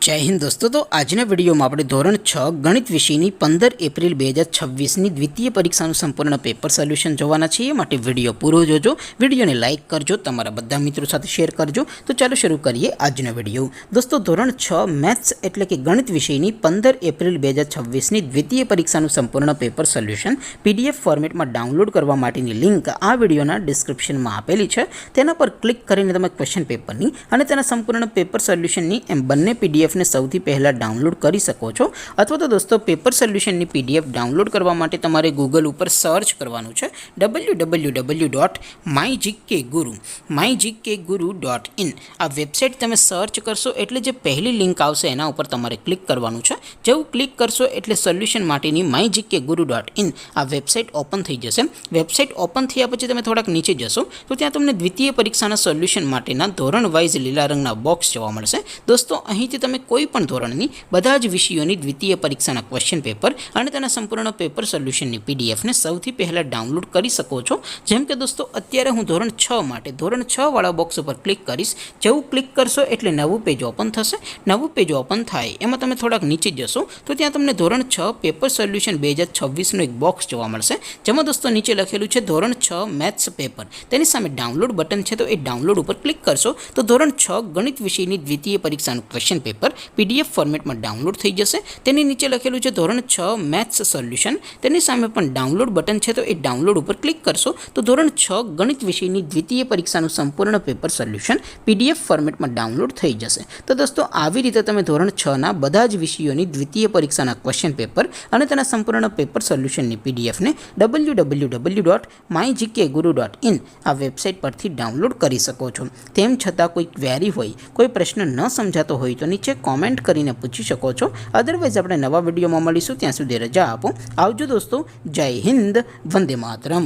जय हिंद दोस्तों। तो આજના વિડીયોમાં આપણે ધોરણ 6 ગણિત વિષયની 15 એપ્રિલ 2026ની દ્વિતીય પરીક્ષાનું સંપૂર્ણ પેપર સોલ્યુશન જોવાના છીએ। માટે વિડીયો પૂરો જોજો, વિડીયોને લાઇક કરજો, તમારા બધા મિત્રો સાથે શેર કરજો। તો ચાલો શરૂ કરીએ આજનો વિડીયો। દોસ્તો ધોરણ 6 મેથ્સ એટલે કે ગણિત વિષયની 15 એપ્રિલ 2026ની દ્વિતીય પરીક્ષાનું સંપૂર્ણ પેપર સોલ્યુશન PDF ફોર્મેટમાં ડાઉનલોડ કરવા માટેની લિંક આ વિડીયોના ડિસ્ક્રિપ્શનમાં આપેલી છે। તેના પર ક્લિક કરીને તમે ક્વેશ્ચન પેપરની અને તેના સંપૂર્ણ પેપર સોલ્યુશનની એમ બંને PDF ने સૌથી પહેલા ડાઉનલોડ કરી શકો છો। અથવા તો દોસ્તો પેપર સોલ્યુશનની PDF ડાઉનલોડ કરવા માટે તમારે ગૂગલ ઉપર સર્ચ કરવાનું છે www.mygkguru.in। આ વેબસાઇટ તમે સર્ચ કરશો એટલે જે પહેલી લિંક આવશે એના ઉપર તમારે ક્લિક કરવાનું છે। જેવું ક્લિક કરશો એટલે સોલ્યુશન માટેની mygkguru.in આ વેબસાઇટ ઓપન થઈ જશે। વેબસાઇટ ઓપન થયા પછી તમે થોડાક નીચે જશો તો ત્યાં તમને દ્વિતીય પરીક્ષાના સોલ્યુશન માટેના ધોરણ વાઇઝ લીલા રંગના બોક્સ જોવા મળશે। દોસ્તો અહીંથી તમે કોઈ પણ ધોરણની બધા જ વિષયોની દ્વિતીય પરીક્ષાના ક્વેશ્ચન પેપર અને તેના સંપૂર્ણ પેપર સોલ્યુશનની PDF ને સૌથી પહેલાં ડાઉનલોડ કરી શકો છો। જેમ કે દોસ્તો અત્યારે હું ધોરણ 6 માટે ધોરણ 6 વાળા બોક્સ ઉપર ક્લિક કરીશ। જેવું ક્લિક કરશો એટલે નવું પેજ ઓપન થશે। નવું પેજ ઓપન થાય એમાં તમે થોડાક નીચે જશો તો ત્યાં તમને ધોરણ 6 પેપર સોલ્યુશન 2026નું એક બોક્સ જોવા મળશે। જેમાં દોસ્તો નીચે લખેલું છે ધોરણ 6 મેથ્સ પેપર, તેની સામે ડાઉનલોડ બટન છે તો એ ડાઉનલોડ ઉપર ક્લિક કરશો તો ધોરણ 6 ગણિત વિષયની દ્વિતીય પરીક્ષાનું ક્વેશ્ચન પેપર PDF ફોર્મેટમાં ડાઉનલોડ થઈ જશે। તેની નીચે લખેલું છે ધોરણ 6 મેથ્સ સોલ્યુશન, તેની સામે પણ ડાઉનલોડ બટન છે તો એ ડાઉનલોડ ઉપર ક્લિક કરશો તો ધોરણ 6 ગણિત વિષયની દ્વિતીય પરીક્ષાનું સંપૂર્ણ પેપર સોલ્યુશન PDF ફોર્મેટમાં ડાઉનલોડ થઈ જશે। તો દોસ્તો આવી રીતે તમે ધોરણ 6ના બધા જ વિષયોની દ્વિતીય પરીક્ષાના ક્વેશ્ચન પેપર અને તેના સંપૂર્ણ પેપર સોલ્યુશનની PDF ને www.mygkguru.in આ વેબસાઇટ પરથી ડાઉનલોડ કરી શકો છો। તેમ છતાં કોઈ ક્વેરી હોય, કોઈ પ્રશ્ન ન સમજાતો હોય તો નીચે કોમેન્ટ કરીને પૂછી શકો છો। અદરવાઇઝ આપણે નવા વિડીયોમાં મળીશું, ત્યાં સુધી રજા આપો। આવજો દોસ્તો, જય હિન્દ, વંદે માતરમ।